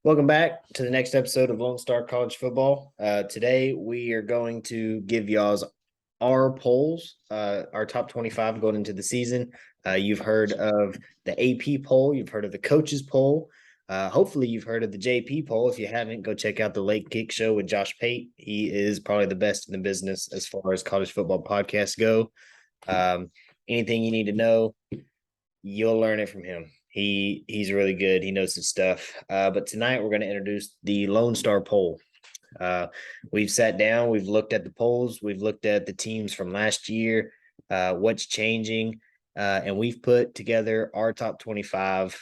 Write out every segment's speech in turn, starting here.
Welcome back to the next episode of Lone Star College Football. Today we are going to give y'all's our polls, our top 25 going into the season. You've heard of the AP poll, you've heard of the coaches poll. Hopefully you've heard of the JP poll. If you haven't, go check out the Late Kick Show with Josh Pate. He is probably the best in the business as far as college football podcasts go. Anything you need to know, you'll learn it from him. He's really good. He knows his stuff. But tonight we're going to introduce the LoneStar Poll. We've sat down, we've looked at the polls, we've looked at the teams from last year, what's changing, and we've put together our top 25.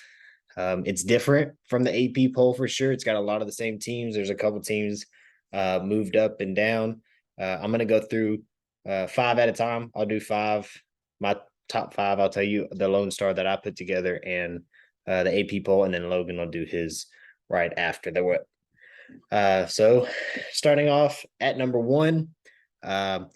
It's different from the AP poll for sure. It's got a lot of the same teams. There's a couple teams moved up and down. I'm going to go through five at a time. I'll do five. My top five, I'll tell you the Lone Star that I put together and the AP poll, and then Logan will do his right after the so starting off at number one, the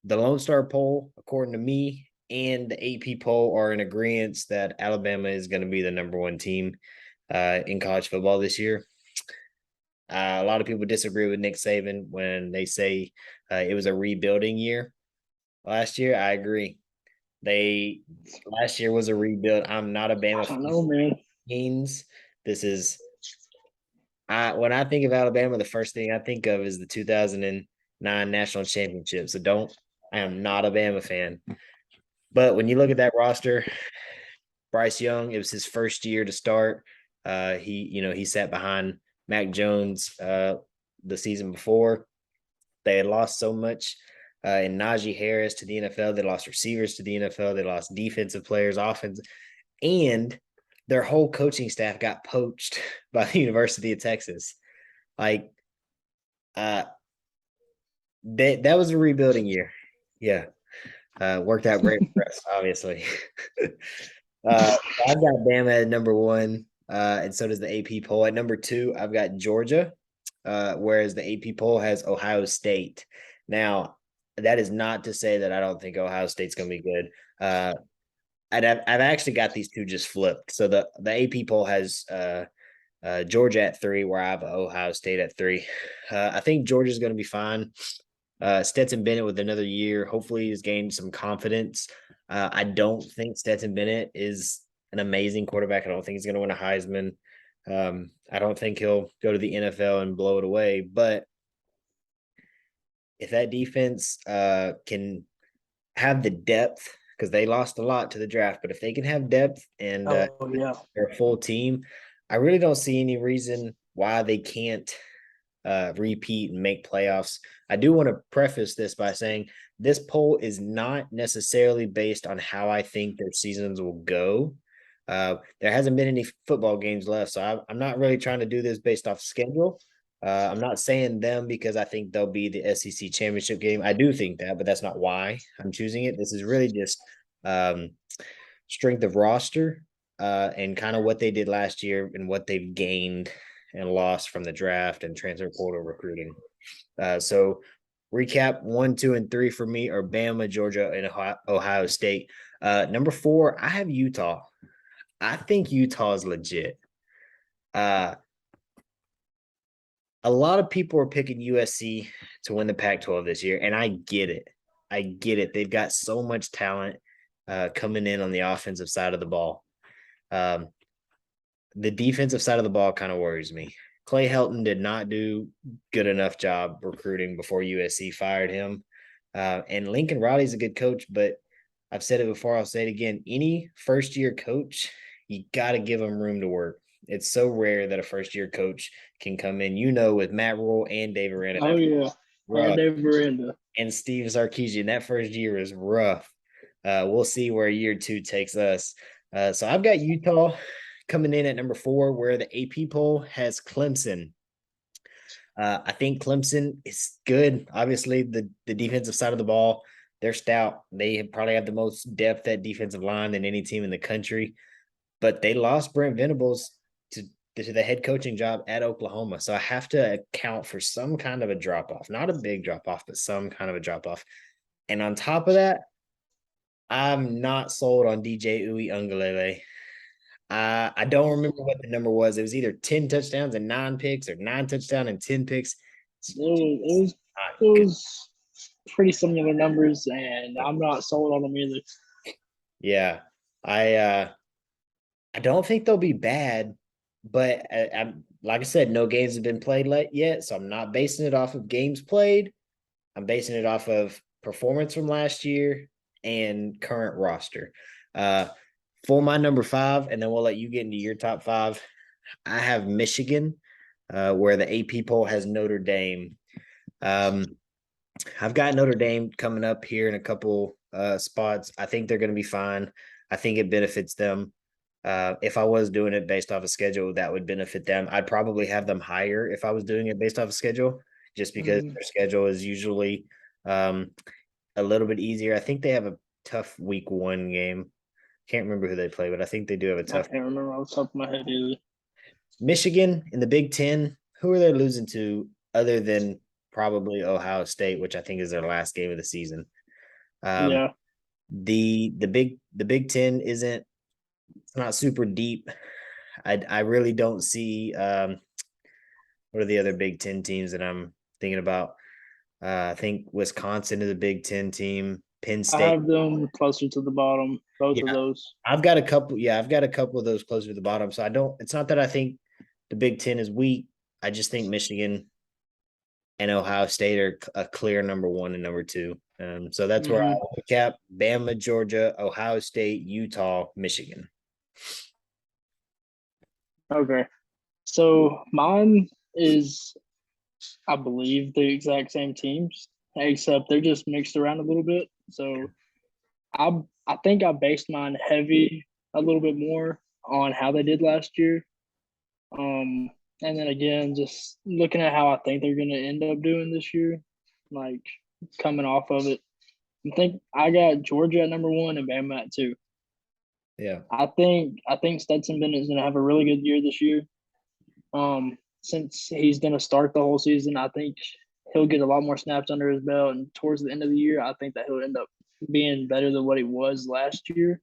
Lone Star poll, according to me, and the AP poll are in agreement that Alabama is going to be the number one team in college football this year. A lot of people disagree with Nick Saban when they say it was a rebuilding year last year. I agree. Last year was a rebuild. I'm not a Bama fan. I know, man. This is when I think of Alabama, the first thing I think of is the 2009 national championship. So I am not a Bama fan. But when you look at that roster, Bryce Young, it was his first year to start. He sat behind Mac Jones the season before. They had lost so much in Najee Harris to the NFL. They lost receivers to the NFL. They lost defensive players, offense, and their whole coaching staff got poached by the University of Texas. Like, that was a rebuilding year. Yeah. Worked out great for us, obviously. I've got Bama at number one, and so does the AP poll. At number two, I've got Georgia, whereas the AP poll has Ohio State. Now, that is not to say that I don't think Ohio State's going to be good. I've actually got these two just flipped. So the AP poll has Georgia at 3, where I have Ohio State at 3. I think Georgia's going to be fine. Stetson Bennett with another year. Hopefully he's gained some confidence. I don't think Stetson Bennett is an amazing quarterback. I don't think he's going to win a Heisman. I don't think he'll go to the NFL and blow it away. But if that defense can have the depth, because they lost a lot to the draft, but if they can have depth and they're a full team, I really don't see any reason why they can't repeat and make playoffs. I do want to preface this by saying this poll is not necessarily based on how I think their seasons will go. There hasn't been any football games left, so I'm not really trying to do this based off schedule. I'm not saying them because I think they'll be the SEC championship game. I do think that, but that's not why I'm choosing it. This is really just strength of roster and kind of what they did last year and what they've gained and lost from the draft and transfer portal recruiting. So recap 1, 2, and 3 for me are Bama, Georgia, and Ohio State. Number 4, I have Utah. I think Utah is legit. A lot of people are picking USC to win the Pac-12 this year, and I get it. They've got so much talent coming in on the offensive side of the ball. The defensive side of the ball kind of worries me. Clay Helton did not do good enough job recruiting before USC fired him. And Lincoln Riley's a good coach, but I've said it before, I'll say it again. Any first-year coach, you got to give them room to work. It's so rare that a first-year coach can come in, with Matt Rule and Dave Aranda. Oh, yeah. And Dave Aranda. And Steve Sarkisian. That first year is rough. We'll see where year 2 takes us. So I've got Utah coming in at number 4, where the AP poll has Clemson. I think Clemson is good. Obviously, the defensive side of the ball, they're stout. They probably have the most depth at defensive line than any team in the country. But they lost Brent Venables to the head coaching job at Oklahoma. So I have to account for some kind of a drop-off. Not a big drop-off, but some kind of a drop-off. And on top of that, I'm not sold on DJ Uiagalelei. I don't remember what the number was. It was either 10 touchdowns and 9 picks or 9 touchdowns and 10 picks. It was pretty similar numbers, and I'm not sold on them either. Yeah. I don't think they'll be bad, but I'm like I said, no games have been played yet, so I'm not basing it off of games played. I'm basing it off of performance from last year and current roster. Uh, for my number five, and then we'll let you get into your top five. I have Michigan, where the AP poll has Notre Dame. Um, I've got Notre Dame coming up here in a couple spots. I think they're going to be fine. I think it benefits them. If I was doing it based off a schedule, that would benefit them. I'd probably have them higher if I was doing it based off a schedule, just because Mm, their schedule is usually um, a little bit easier. I think they have a tough week one game. Can't remember who they play, but I think they do have a I tough. can't remember off the top of my head either. Michigan in the Big Ten. Who are they losing to other than probably Ohio State, which I think is their last game of the season? Um, Yeah, the Big Ten isn't, it's not super deep. I really don't see what are the other Big Ten teams that I'm thinking about? I think Wisconsin is a Big Ten team. Penn I State. have them closer to the bottom, both of Yeah, those. I've got a couple. Yeah, I've got a couple of those closer to the bottom. So I don't. It's not that I think the Big Ten is weak. I just think Michigan and Ohio State are a clear number one and number two. So that's where I Hmm. cap Bama, Georgia, Ohio State, Utah, Michigan. Okay, so mine is, I believe, the exact same teams, except they're just mixed around a little bit. So I think I based mine heavy a little bit more on how they did last year. Um, and then again, just looking at how I think they're going to end up doing this year, like coming off of it. I think I got Georgia at number one and Bama at two. Yeah, I think Stetson Bennett is going to have a really good year this year. Since he's going to start the whole season, I think he'll get a lot more snaps under his belt, and towards the end of the year, I think that he'll end up being better than what he was last year.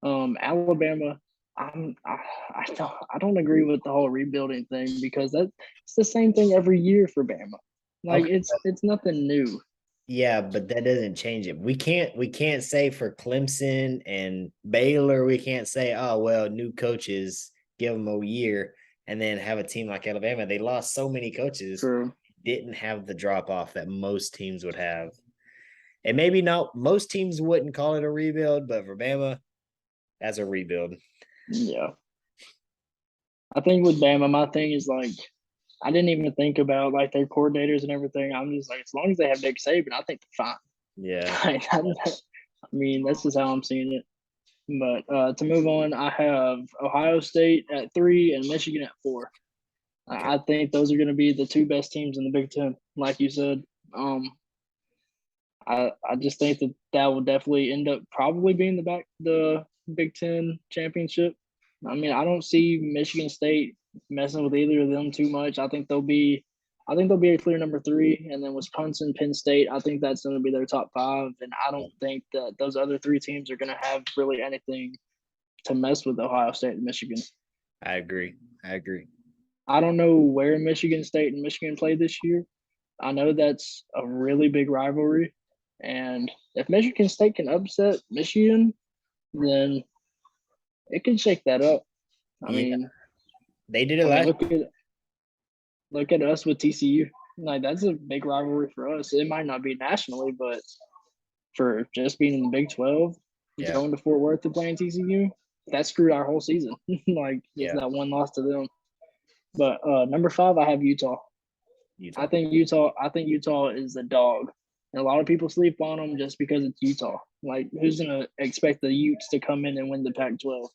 Alabama, I don't agree with the whole rebuilding thing because it's the same thing every year for Bama. Like okay. it's nothing new. Yeah, but that doesn't change it. We can't say for Clemson and Baylor, we can't say, oh well, new coaches, give them a year, and then have a team like Alabama. They lost so many coaches, True. didn't have the drop off that most teams would have. And maybe not most teams wouldn't call it a rebuild, but for Bama, that's a rebuild. Yeah. I think with Bama, my thing is like I didn't even think about like their coordinators and everything. I'm just like, as long as they have Nick Saban, I think they're Yeah. fine. I mean, that's just how I'm seeing it. But to move on, I have Ohio State at three and Michigan at four. Okay. I think those are going to be the two best teams in the Big Ten, like you said. Um, I just think that will definitely end up probably being the Big Ten championship. I mean, I don't see Michigan State messing with either of them too much. I think they'll be a clear number three, and then Wisconsin, Penn State. I think that's going to be their top five, and I don't think that those other three teams are going to have really anything to mess with Ohio State and Michigan. I agree. I agree. I don't know where Michigan State and Michigan played this year. I know that's a really big rivalry. And if Michigan State can upset Michigan, then it can shake that up. I Yeah, mean, they did it I mean, last. look at us with TCU. Like that's a big rivalry for us. It might not be nationally, but for just being in the Big 12, Yeah. going to Fort Worth to play in TCU, that screwed our whole season. Like just Yeah. that one loss to them. But number five, I have Utah. I Utah. think Utah. I think Utah is a dog, and a lot of people sleep on them just because it's Utah. Like, who's gonna expect the Utes to come in and win the Pac-12?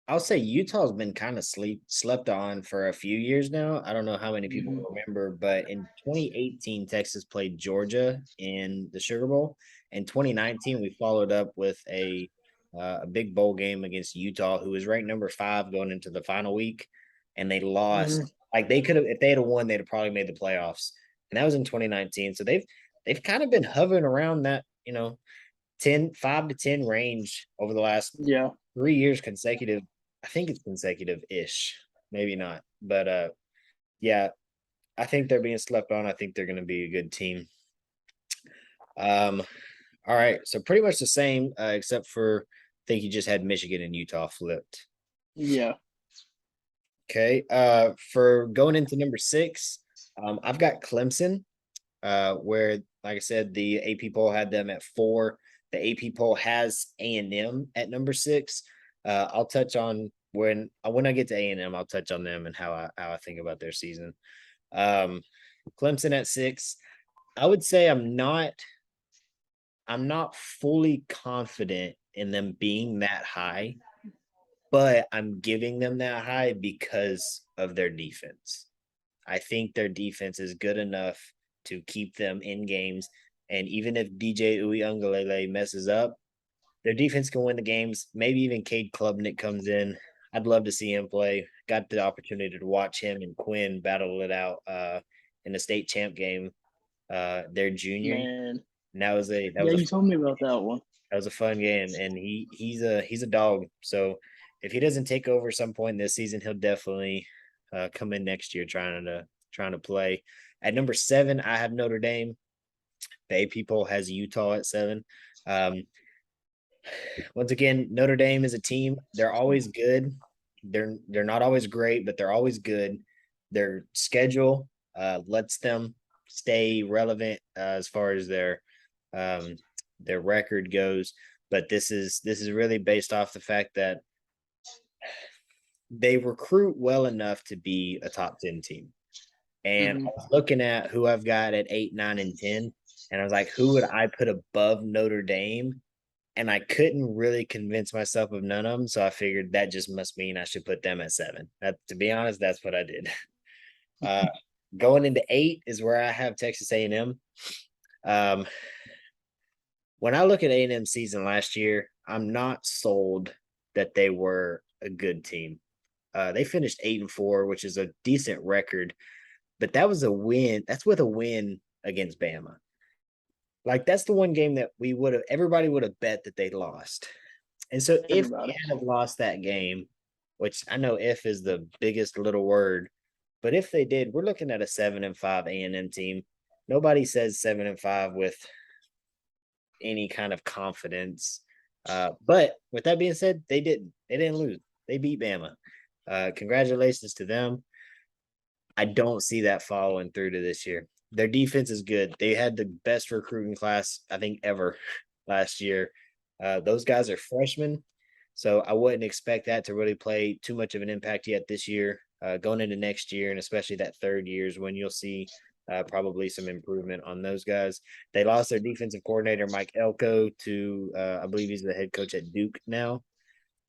I'll say Utah's been kind of slept on for a few years now. I don't know how many people Mm-hmm. remember, but in 2018, Texas played Georgia in the Sugar Bowl. In 2019, we followed up with a big bowl game against Utah, who was ranked number 5 going into the final week, and they Mm-hmm. lost. Like they could have, if they had won, they'd have probably made the playoffs, and that was in 2019. So they've kind of been hovering around that 10 5 to 10 range over the last Yeah, 3 years consecutive. I think it's consecutive-ish, maybe not, but yeah, I think they're being slept on. I think they're going to be a good team. Um, all right, so pretty much the same, except for I think you just had Michigan and Utah flipped. Yeah. Okay, for going into number 6, I've got Clemson, where like I said, the AP poll had them at 4. The AP poll has A&M at number 6. I'll touch on when I get to A&M, I'll touch on them and how I think about their season. Um, Clemson at 6. I would say I'm not fully confident in them being that high, but I'm giving them that high because of their defense. I think their defense is good enough to keep them in games. And even if DJ Uyunglele messes up, their defense can win the games. Maybe even Cade Klubnik comes in. I'd love to see him play. Got the opportunity to watch him and Quinn battle it out in the state champ game their junior year. Man. And that was a that Yeah, was a you told me about that one. that was a fun game, and he's a dog. So if he doesn't take over some point this season, he'll definitely come in next year trying to play. At number 7, I have Notre Dame. The AP poll has Utah at 7. Um, Once again, Notre Dame is a team. They're always good. They're not always great, but they're always good. Their schedule lets them stay relevant as far as um, their record goes. But this is really based off the fact that they recruit well enough to be a top 10 team. And I Hmm. was looking at who I've got at 8, 9, and 10, and I was like, who would I put above Notre Dame? And I couldn't really convince myself of none of them. So I figured that just must mean I should put them at 7. That, to be honest, that's what I did. Uh, Going into 8 is where I have Texas A&M. Um, when I look at A&M season last year, I'm not sold that they were a good team. They finished 8-4, which is a decent record, but that was a win. That's with a win against Bama. Like that's the one game that everybody would have bet that they lost. And so if they Everybody. had have lost that game, which I know if is the biggest little word, but if they did, we're looking at a 7-5 A&M team. Nobody says 7-5 with any kind of confidence. But with that being said, they didn't. They didn't lose. They beat Bama. Congratulations to them. I don't see that following through to this year. Their defense is good. They had the best recruiting class, I think, ever last year. Those guys are freshmen, so I wouldn't expect that to really play too much of an impact yet this year. Going into next year, and especially that third year is when you'll see probably some improvement on those guys. They lost their defensive coordinator, Mike Elko, to I believe he's the head coach at Duke now.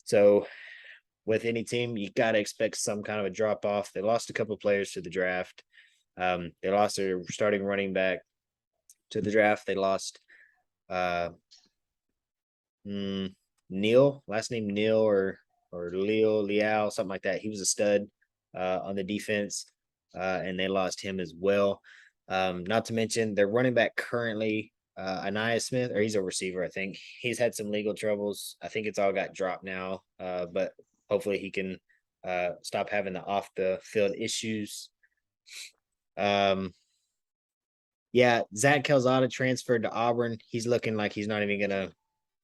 So with any team, you got to expect some kind of a drop off. They lost a couple of players to the draft. They lost their starting running back to the draft. They lost uh, Neil, last name Neil or Liao, something like that. He was a stud on the defense, and they lost him as well. Not to mention their running back currently, Anaya Smith, or he's a receiver, I think. He's had some legal troubles. I think it's all got dropped now, but hopefully he can stop having the off the field issues. Um, yeah, Zach Calzada transferred to Auburn. He's looking like he's not even gonna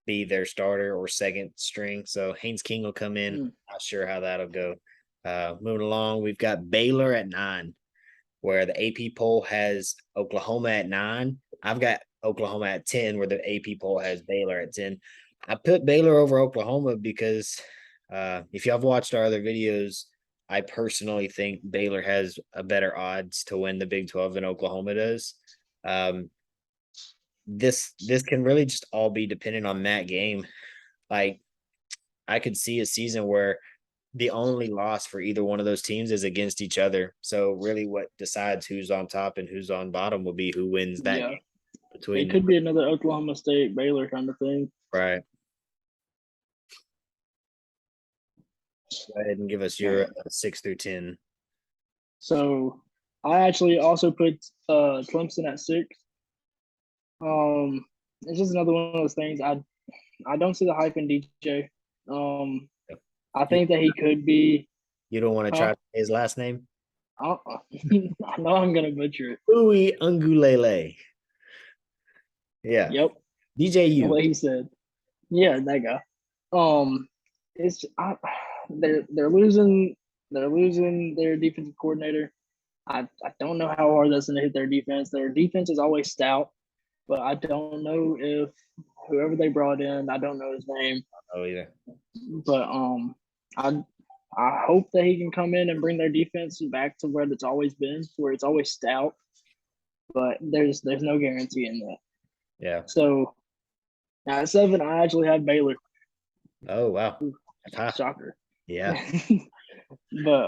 be their starter or second string. So Haynes King will come in. Mm. Not sure how that'll go. Moving along, we've got Baylor at 9, where the AP poll has Oklahoma at 9. I've got Oklahoma at 10, where the AP poll has Baylor at 10. I put Baylor over Oklahoma because if y'all have watched our other videos, I personally think Baylor has a better odds to win the Big 12 than Oklahoma does. Um, this can really just all be dependent on that game. Like I could see a season where the only loss for either one of those teams is against each other. So really what decides who's on top and who's on bottom will be who wins that Yeah. game It between could be another Oklahoma State Baylor kind of thing. right. Go ahead and give us your Man. 6 through 10. So I actually also put Clemson at 6. It's just another one of those things. I don't see the hype in DJ. Um, I think that he could be. You don't want to try Huh? to say his last name? I know I'm gonna butcher it. Louis Ungulele. Yeah. Yep, DJU. what he said. Yeah, that guy. Um, it's they're losing their defensive coordinator. I don't know how hard that's gonna hit their defense. Their defense is always stout, but I don't know if whoever they brought in, I don't know his name, Oh, yeah. but I I hope that he can come in and bring their defense back to where it's always been, where it's always stout. But there's no guarantee in that. Yeah. So at 7, I actually have Baylor. Oh, wow. That's high. Shocker. Yeah. But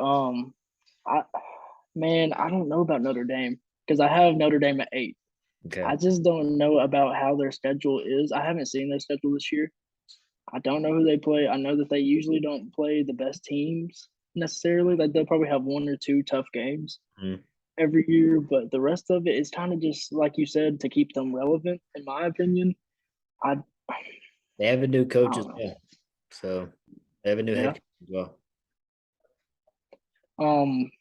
I man, I don't know about Notre Dame because I have Notre Dame at 8. Okay. I just don't know about how their schedule is. I haven't seen their schedule this year. I don't know who they play. I know that they usually don't play the best teams necessarily. Like they'll probably have 1 or 2 tough games Mm. every year, but the rest of it is kind of just like you said to keep them relevant. In my opinion, I They have a new I coach as don't know. well. So they have a new head Yeah. coach as well. Um.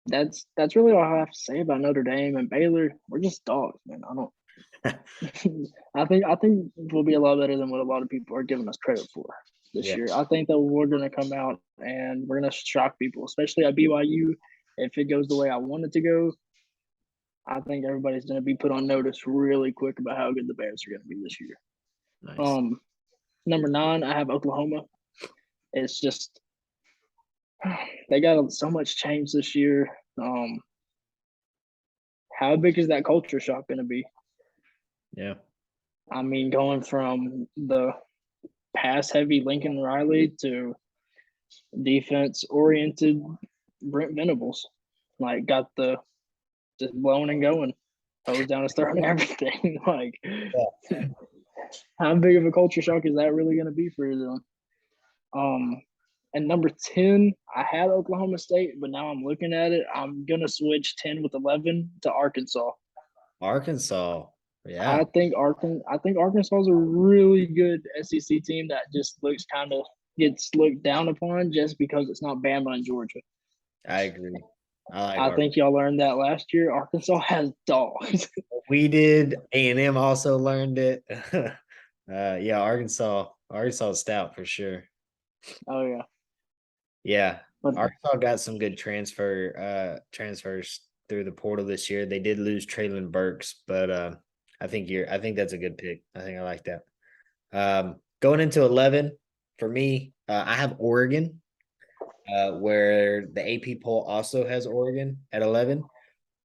That's really all I have to say about Notre Dame and Baylor. We're just dogs, man. I don't. I think we'll be a lot better than what a lot of people are giving us credit for this Yeah. year. I think that we're gonna come out and we're gonna shock people, especially at BYU. If it goes the way I want it to go, I think everybody's gonna be put on notice really quick about how good the Bears are gonna be this year. Nice. Um, number 9, I have Oklahoma. It's just they got so much change this year. How big is that culture shock gonna be? Yeah. I mean, going from the pass heavy Lincoln Riley to defense oriented Brent Venables. Like got the just blowing and going, hose down his throat and everything. Like how big of a culture shock is that really gonna be for them? Um and number 10, I had Oklahoma State, but now I'm looking at it. I'm gonna switch 10 with 11 to Arkansas. Arkansas. Yeah. I think Arkansas is a really good SEC team that just looks kind of gets looked down upon just because it's not Bama and Georgia. I agree. I like I think y'all learned that last year. Arkansas has dogs. We did. A&M also learned it. Yeah, Arkansas is stout for sure. Oh yeah, Yeah. but Arkansas got some good transfers through the portal this year. They did lose Traylon Burks, but I think that's a good pick. I think I like that. Going into 11 for me, I have Oregon, where the AP poll also has Oregon at 11.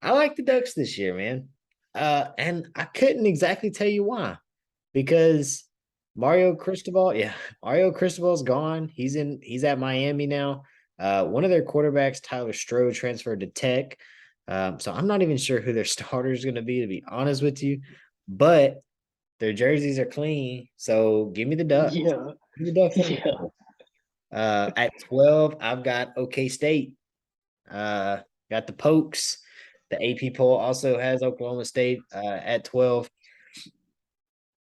I like the Ducks this year, man. And I couldn't exactly tell you why. Because Mario Cristobal, yeah, Mario Cristobal's gone. He's at Miami now. One of their quarterbacks, Tyler Strode, transferred to Tech. So I'm not even sure who their starter is going to be honest with you. But their jerseys are clean. So give me the Ducks. yeah, Give me the Ducks any yeah, day. At 12, I've got OK State. Got the Pokes. The AP poll also has Oklahoma State at 12.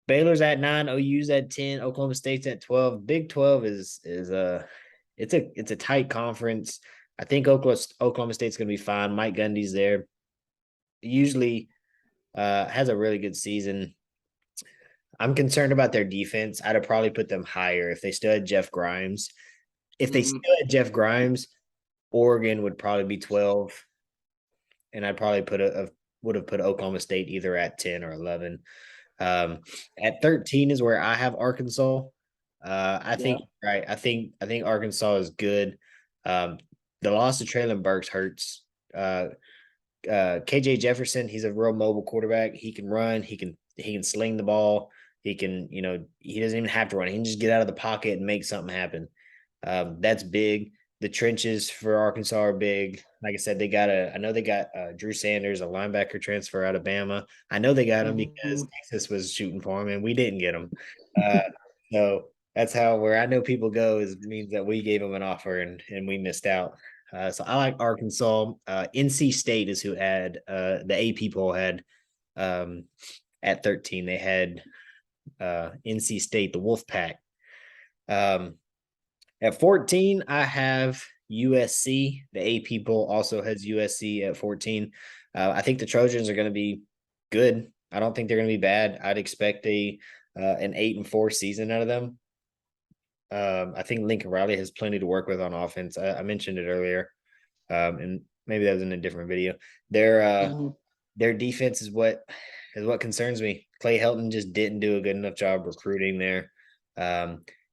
Baylor's at 9, OU's at 10, Oklahoma State's at 12. Big 12 is it's a tight conference. I think Oklahoma State's gonna be fine. Mike Gundy's there. Usually has a really good season. I'm concerned about their defense. I'd have probably put them higher if they still had Jeff Grimes. If they mm, still had Jeff Grimes, Oregon would probably be 12. And I'd probably would have put Oklahoma State either at 10 or 11. At 13 is where I have Arkansas. I yeah, think right. I think Arkansas is good. Um, the loss of Traylon Burks hurts. KJ Jefferson, he's a real mobile quarterback. He can run. He can sling the ball. He can, he doesn't even have to run. He can just get out of the pocket and make something happen. That's big. The trenches for Arkansas are big. Like I said, I know they got Drew Sanders, a linebacker transfer out of Bama. I know they got him because mm, Texas was shooting for him and we didn't get him. Uh, so that's how where I know people go is means that we gave them an offer and we missed out. So I like Arkansas. NC State is who had the AP poll had um, at 13. They had NC State, the Wolfpack. Um, At 14, I have USC. The AP poll also has USC at 14. I think the Trojans are going to be good. I don't think they're going to be bad. I'd expect an 8-4 season out of them. I think Lincoln Riley has plenty to work with on offense. I mentioned it earlier, and maybe that was in a different video. Their defense is what concerns me. Clay Helton just didn't do a good enough job recruiting there,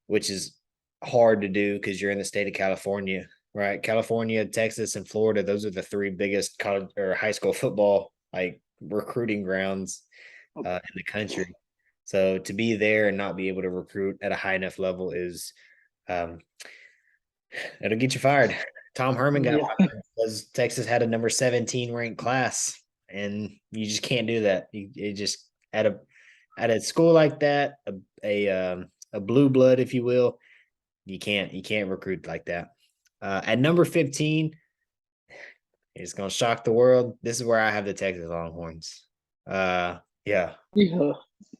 which is hard to do because you're in the state of California, right? California, Texas, and Florida. Those are the three biggest college or high school football like recruiting grounds in the country. So to be there and not be able to recruit at a high enough level is um, it'll get you fired. Tom Herman got fired because Texas had a number 17 ranked class, and you just can't do that. You just at a school like that, a blue blood, if you will, you can't recruit like that. At number 15, it's gonna shock the world. This is where I have the Texas Longhorns. Yeah. Yeah.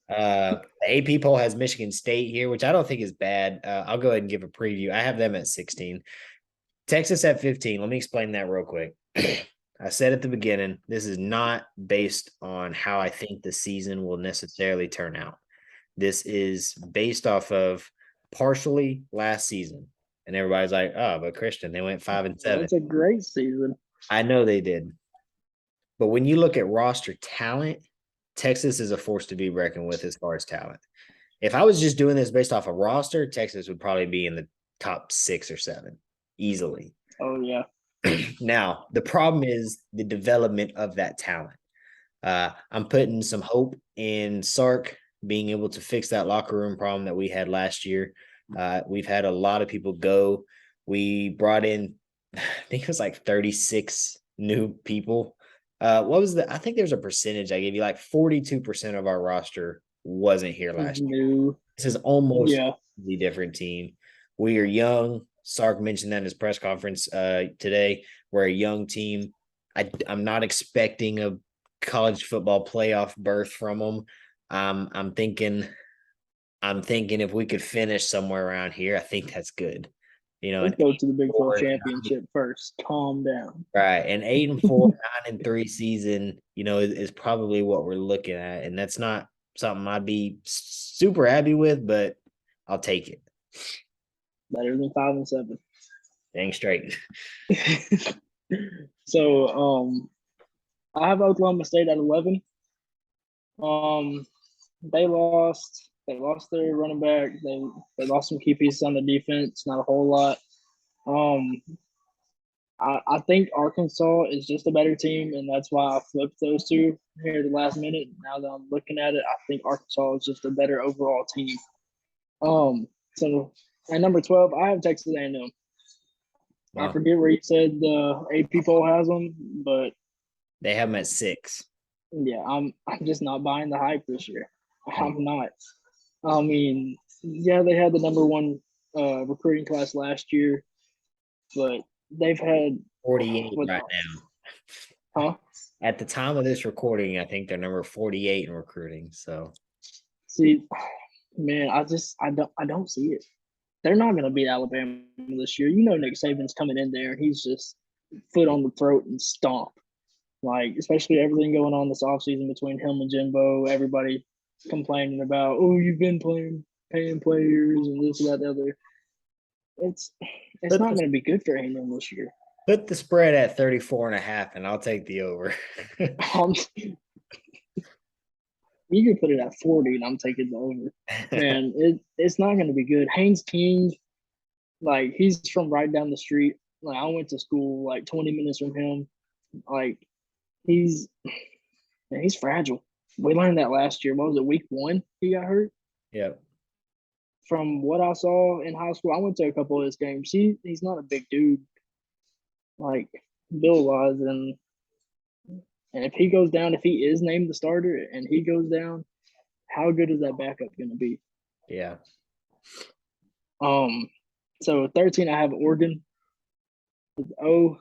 The AP poll has Michigan State here, which I don't think is bad. I'll go ahead and give a preview. I have them at 16. Texas at 15. Let me explain that real quick. I said at the beginning, this is not based on how I think the season will necessarily turn out. This is based off of partially last season. And everybody's like, oh, but Christian, they went 5-7. That's a great season. I know they did. But when you look at roster talent, Texas is a force to be reckoned with as far as talent. If I was just doing this based off a roster, Texas would probably be in the top 6 or 7 easily. Oh, yeah. Now, the problem is the development of that talent. I'm putting some hope in Sark being able to fix that locker room problem that we had last year. We've had a lot of people go. We brought in, I think it was like 36 new people. I think there's a percentage I gave you, like 42% of our roster wasn't here last year. This is almost a different team. We are young. Sark mentioned that in his press conference today. We're a young team. I'm not expecting a college football playoff berth from them. I'm thinking if we could finish somewhere around here, I think that's good. Let's go to the Big 12 championship first. Calm down. Right. And 8-4, 9-3 season, is probably what we're looking at. And that's not something I'd be super happy with, but I'll take it. Better than 5-7. Dang straight. So I have Oklahoma State at 11. They lost their running back. They lost some key pieces on the defense, not a whole lot. I think Arkansas is just a better team, and that's why I flipped those two here at the last minute. Now that I'm looking at it, I think Arkansas is just a better overall team. So at number 12, I have Texas A&M. Wow. I forget where you said the AP poll has them, but they have them at 6. Yeah, I'm just not buying the hype this year. I'm not. I mean, yeah, they had the number 1 recruiting class last year, but they've had 48 right now. Huh? At the time of this recording, I think they're number 48 in recruiting. So, see, man, I don't see it. They're not going to beat Alabama this year. Nick Saban's coming in there, and he's just foot on the throat and stomp. Like, especially everything going on this offseason between him and Jimbo, everybody complaining about, oh, you've been paying players and this, that, the other. It's not going to be good for A&M this year. Put the spread at 34.5, and I'll take the over. You can put it at 40, and I'm taking the over. Man, it's not going to be good. Haynes King, like, he's from right down the street. Like, I went to school like 20 minutes from him. Like, he's fragile. We learned that last year. What was it, week 1 he got hurt? Yep. From what I saw in high school, I went to a couple of his games. He's not a big dude, like build-wise, and if he goes down, if he is named the starter and he goes down, how good is that backup going to be? Yeah. So 13, I have Oregon. Man,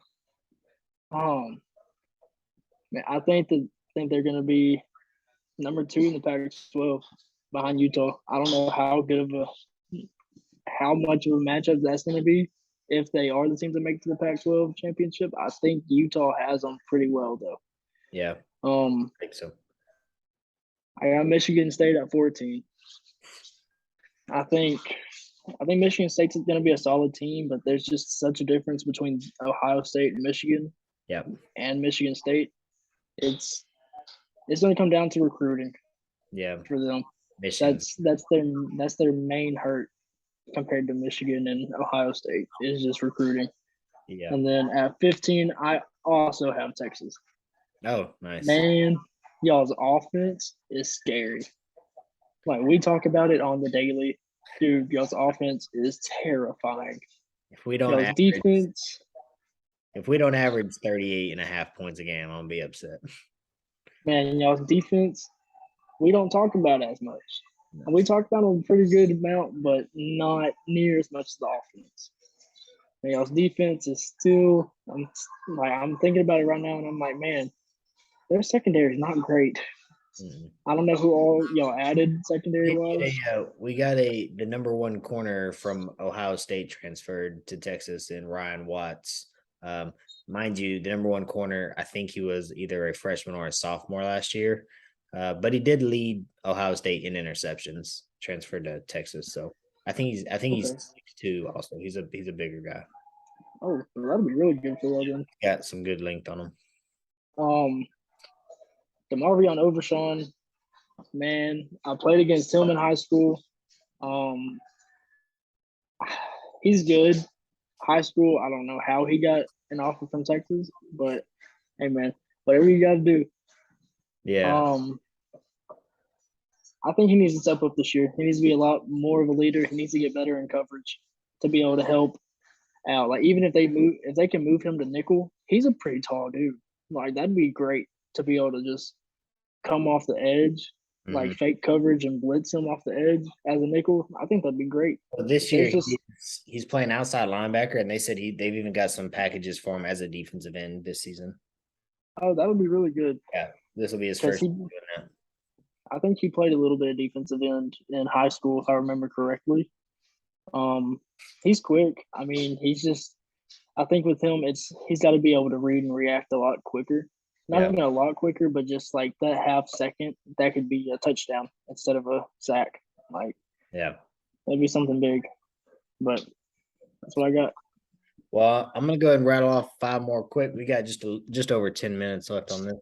I think they're going to be number 2 in the Pac-12 behind Utah. I don't know how how much of a matchup that's going to be if they are the team to make it to the Pac-12 championship. I think Utah has them pretty well though. Yeah, Um, I think so. I got Michigan State at 14. I think Michigan State's going to be a solid team, but there's just such a difference between Ohio State and Michigan Yeah, and Michigan State. It's going to come down to recruiting yeah. for them. Michigan's. That's their main hurt compared to Michigan and Ohio State is just recruiting. Yeah. And then at 15, I also have Texas. Oh, nice. Man, y'all's offense is scary. Like we talk about it on the daily. Dude, y'all's offense is terrifying. If we don't Y'all's average, defense, if we don't average 38.5 points a game, I'm gonna be upset. man, y'all's defense, we don't talk about as much. And we talk about a pretty good amount, but not near as much as the offense. And y'all's defense is still, I'm thinking about it right now, and I'm like, man, their secondary is not great. Mm-mm. I don't know who all y'all added secondary wise. We got the number one corner from Ohio State transferred to Texas in Ryan Watts. Mind you, the number one corner, I think he was either a freshman or a sophomore last year, but he did lead Ohio State in interceptions. Transferred to Texas, so I think he's Okay. 6'2". Also, he's a bigger guy. Oh, that'll be really good for Logan. Got some good length on him. DeMarvion Overshawn, man, I played against him in high school. Um, he's good. High school, I don't know how he got an offer from Texas, but hey, man, whatever you got to do. Yeah, I think he needs to step up this year. He needs to be a lot more of a leader. He needs to get better in coverage to be able to help out. Like even if they can move him to nickel, he's a pretty tall dude. Like that'd be great to be able to just come off the edge, like mhm. fake coverage and blitz him off the edge as a nickel. I think that'd be great. Well, this year There's just he's playing outside linebacker, and they said they've even got some packages for him as a defensive end this season. that would be really good Yeah, this will be his because first year doing that. I think he played a little bit of defensive end in high school if I remember correctly. Um, he's quick. I mean, I think with him, he's got to be able to read and react a lot quicker. Not Yeah, even a lot quicker, but just like that half second, that could be a touchdown instead of a sack. Like yeah. that'd be something big. But that's what I got. Well, I'm gonna go ahead and rattle off five more quick. We got just over 10 minutes left on this.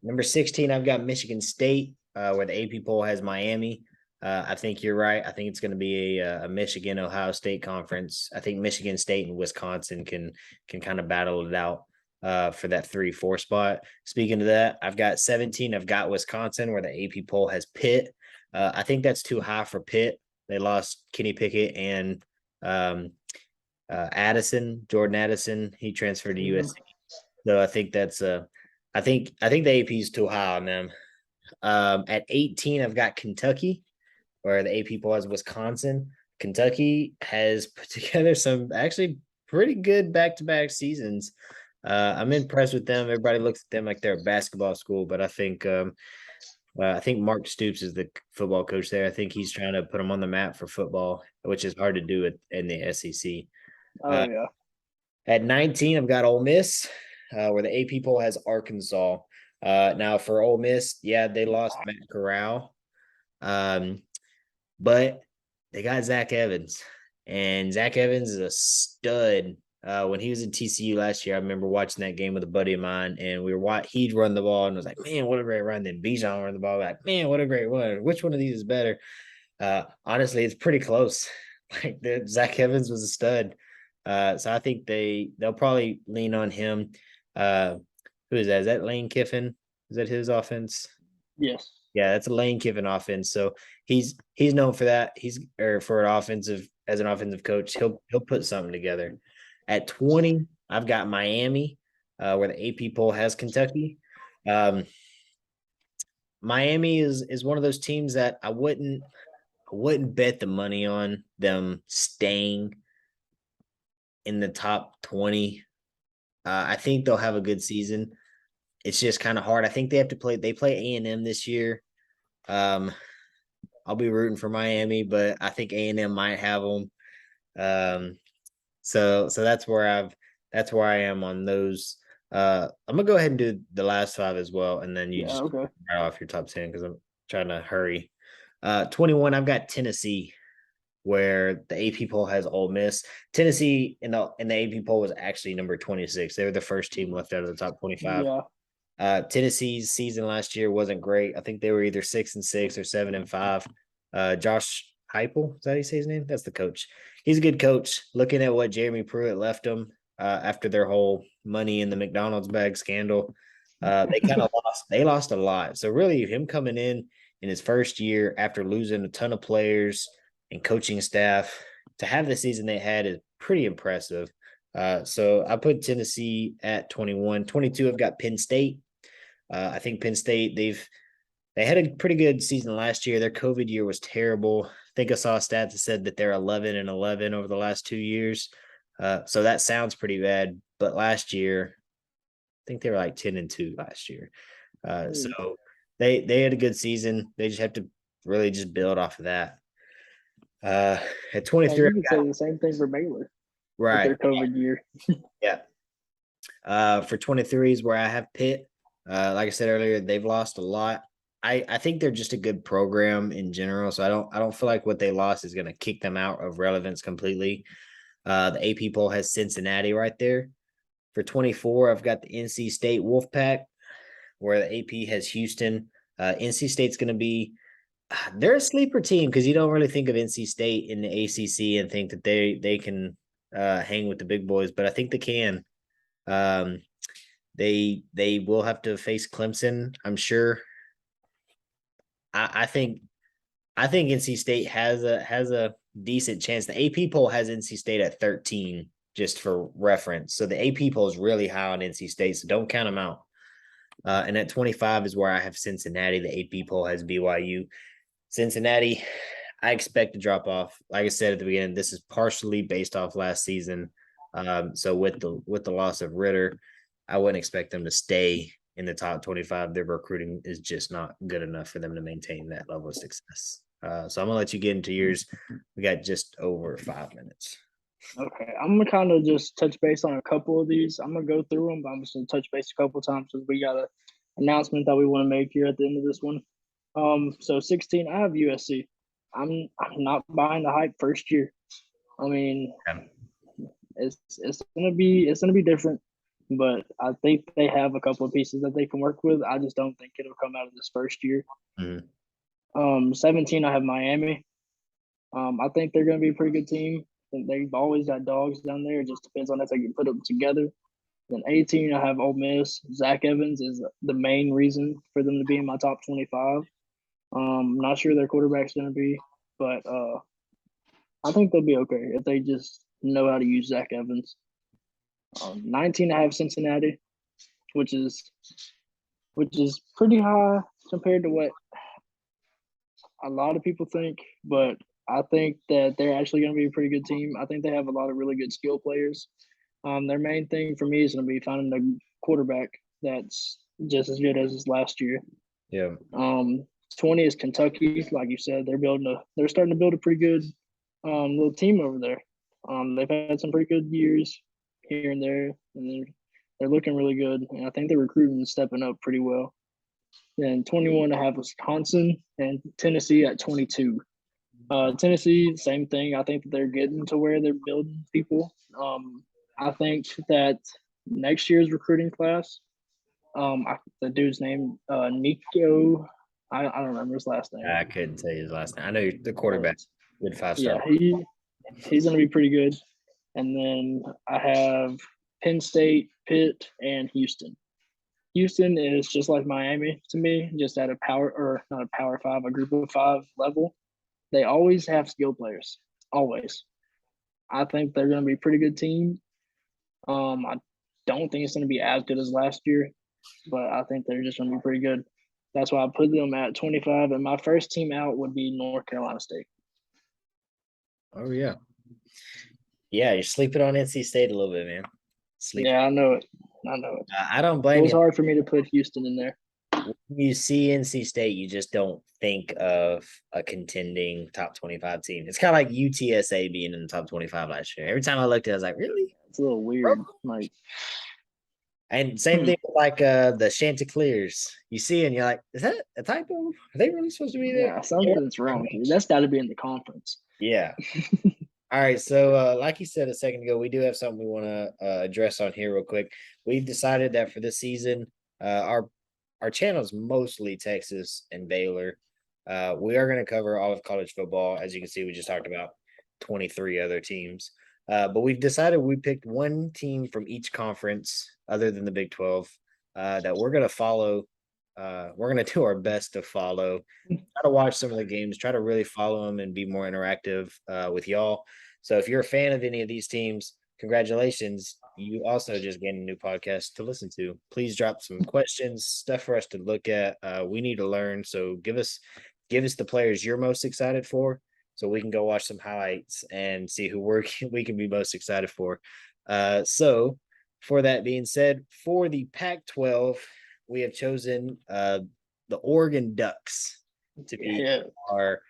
Number 16, I've got Michigan State, where the AP poll has Miami. I think you're right. I think it's going to be a Michigan Ohio State conference. I think Michigan State and Wisconsin can kind of battle it out for that 3-4 spot. Speaking of that, I've got 17. I've got Wisconsin, where the AP poll has Pitt. I think that's too high for Pitt. They lost Kenny Pickett and Jordan Addison. He transferred to Mhm. USC. So I think that's I think the AP is too high on them. At 18, I've got Kentucky, where the AP poll has Wisconsin. Kentucky has put together some actually pretty good back-to-back seasons. I'm impressed with them. Everybody looks at them like they're a basketball school, but I think Mark Stoops is the football coach there. I think he's trying to put them on the map for football, which is hard to do in the SEC. Oh Uh, yeah. at 19, I've got Ole Miss, where the AP poll has Arkansas. Now for Ole Miss, yeah, they lost Matt Corral, but they got Zach Evans, and Zach Evans is a stud. When he was in TCU last year, I remember watching that game with a buddy of mine, and he'd run the ball and was like, "Man, what a great run!" Then Bijan run the ball, like, "Man, what a great run!" Which one of these is better? Honestly, it's pretty close. Like Zach Evans was a stud. So I think they'll probably lean on him. Who is that? Is that Lane Kiffin? Is that his offense? Yes. Yeah, that's a Lane Kiffin offense. So he's known for that. He's or for an offensive coach. He'll put something together. At 20, I've got Miami, where the AP poll has Kentucky. Um, Miami is one of those teams that I wouldn't bet the money on them staying in the top 20. I think they'll have a good season. It's just kind of hard. I think they play A&M this year. Um, I'll be rooting for Miami, but I think A&M might have them. So that's where I am on those. I'm gonna go ahead and do the last five as well, and then you Yeah, just okay. right off your top 10 because I'm trying to hurry. 21, I've got Tennessee, where the AP poll has Ole Miss. Tennessee in the AP poll was actually number 26. They were the first team left out of the top 25. Yeah. Tennessee's season last year wasn't great. I think they were either 6-6 or 7-5. Josh Heupel, is that how you say his name? That's the coach. He's a good coach. Looking at what Jeremy Pruitt left them after their whole money in the McDonald's bag scandal, they kind of lost. They lost a lot. So really, him coming in his first year after losing a ton of players and coaching staff to have the season they had is pretty impressive. So I put Tennessee at 21. 22, I've got Penn State. I think Penn State they had a pretty good season last year. Their COVID year was terrible. I think I saw a stat that said that they're 11-11 over the last 2 years. So that sounds pretty bad. But last year, I think they were like 10-2 last year. Mm. So they had a good season. They just have to really just build off of that. At And 23, you could say the same thing for Baylor with right. their COVID year. Yeah. For 23 is where I have Pitt. Like I said earlier, they've lost a lot. I think they're just a good program in general. So I don't feel like what they lost is gonna kick them out of relevance completely. The AP poll has Cincinnati right there. For 24, I've got the NC State Wolfpack, where the AP has Houston. NC State's gonna be they're a sleeper team because you don't really think of NC State in the ACC and think that they can hang with the big boys, but I think they can. Um, they will have to face Clemson, I'm sure. I think NC State has a decent chance. The AP poll has NC State at 13, just for reference. So the AP poll is really high on NC State, so don't count them out. And at 25 is where I have Cincinnati. The AP poll has BYU. Cincinnati, I expect to drop off. Like I said at the beginning, this is partially based off last season. So with the loss of Ritter, I wouldn't expect them to stay in the top 25. Their recruiting is just not good enough for them to maintain that level of success. So I'm gonna let you get into yours. We got just over 5 minutes. Okay, I'm gonna kind of just touch base on a couple of these. I'm gonna go through them, but I'm just gonna touch base a couple times because we got an announcement that we want to make here at the end of this one. So 16, I have USC. I'm not buying the hype first year. I mean, it's gonna be different, but I think they have a couple of pieces that they can work with. I just don't think it'll come out of this first year. Mm-hmm. 17, I have Miami. I think they're gonna be a pretty good team. And they've always got dogs down there. It just depends on if they can put them together. Then 18, I have Ole Miss. Zach Evans is the main reason for them to be in my top 25. Not sure their quarterback's going to be, but I think they'll be okay if they just know how to use Zach Evans. 19, I have Cincinnati, which is pretty high compared to what a lot of people think, but I think that they're actually going to be a pretty good team. I think they have a lot of really good skill players. Their main thing for me is going to be finding a quarterback that's just as good as his last year. Yeah. 20 is Kentucky. Like you said, they're starting to build a pretty good little team over there. They've had some pretty good years here and there, and they're looking really good. And I think they're recruiting and stepping up pretty well. Then 21, I have Wisconsin and Tennessee at 22. Tennessee, same thing. I think that they're getting to where they're building people. I think that next year's recruiting class, the dude's name, Nico, I don't remember his last name. I couldn't tell you his last name. I know the But quarterback, good 5-star. yeah, he's going to be pretty good. And then I have Penn State, Pitt, and Houston. Houston is just like Miami to me, just at a power or not a power five, a group of five level. They always have skill players, always. I think they're going to be a pretty good team. I don't think it's going to be as good as last year, but I think they're just going to be pretty good. That's why I put them at 25. And my first team out would be North Carolina State. Oh yeah. Yeah, you're sleeping on NC State a little bit, man. Yeah, I know it. I know it. I don't It blame was you. hard for me to put Houston in there. when you see NC State, you just don't think of a contending top 25 team. It's kind of like UTSA being in the top 25 last year. Every time I looked at it, I was like, really? It's a little weird. Like, And same thing with like the Chanticleers. You see, and you're like, is that a typo? Are they really supposed to be there? yeah, something's wrong here. That's got to be in the conference. Yeah. All right. So, like you said a second ago, we do have something we want to address on here real quick. We've decided that for this season, our channel is mostly Texas and Baylor. We are going to cover all of college football. As you can see, we just talked about 23 other teams. But we've decided we picked one team from each conference, other than the Big 12, that we're going to follow. We're going to do our best to follow, try to watch some of the games, try to really follow them and be more interactive with y'all. So if you're a fan of any of these teams, congratulations. You also just gained a new podcast to listen to. Please drop some questions, stuff for us to look at. We need to learn. So give us the players you're most excited for, so we can go watch some highlights and see who we can be most excited for. So for that being said, for the Pac-12, we have chosen the Oregon Ducks to be Yeah, our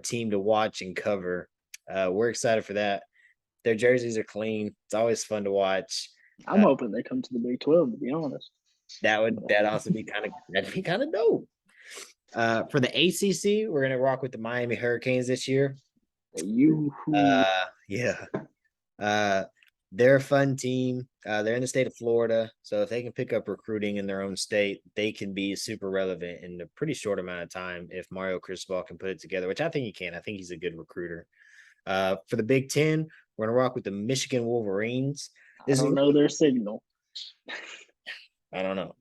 team to watch and cover. We're excited for that. Their jerseys are clean. It's always fun to watch. I'm hoping they come to the Big 12. To be honest, That also be that'd be kind of dope. For the ACC, we're gonna rock with the Miami Hurricanes this year. you Yeah. Uh, they're a fun team. They're in the state of Florida, so if they can pick up recruiting in their own state, they can be super relevant in a pretty short amount of time if Mario Cristobal can put it together, which I think he can. I think he's a good recruiter. For the Big Ten, we're gonna rock with the Michigan Wolverines. I This is don't know their signal. I don't know.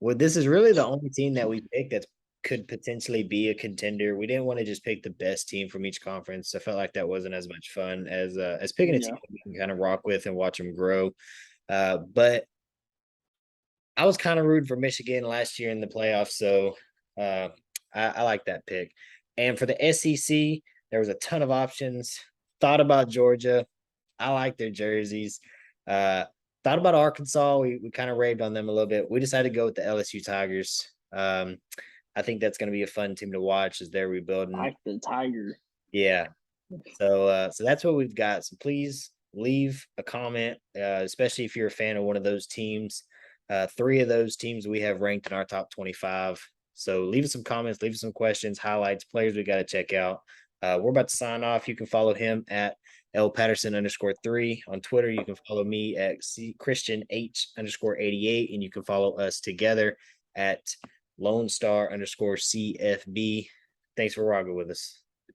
Well, this is really the only team that we picked that could potentially be a contender. We didn't want to just pick the best team from each conference. I felt like that wasn't as much fun as picking a team Yeah, that we can kind of rock with and watch them grow. But I was kind of rooting for Michigan last year in the playoffs, so uh, I like that pick. And for the SEC, there was a ton of options. Thought about Georgia. I like their jerseys. Uh, thought about Arkansas. We kind of raved on them a little bit. We decided to go with the LSU Tigers. I think that's going to be a fun team to watch as they're rebuilding. like the Tiger. Yeah. So that's what we've got. So please leave a comment, especially if you're a fan of one of those teams. Three of those teams we have ranked in our top 25. So leave us some comments, leave us some questions, highlights, players we got to check out. We're about to sign off. You can follow him at L Patterson _3 on Twitter. You can follow me at Christian H _88, and you can follow us together at LoneStar _CFB. Thanks for rocking with us.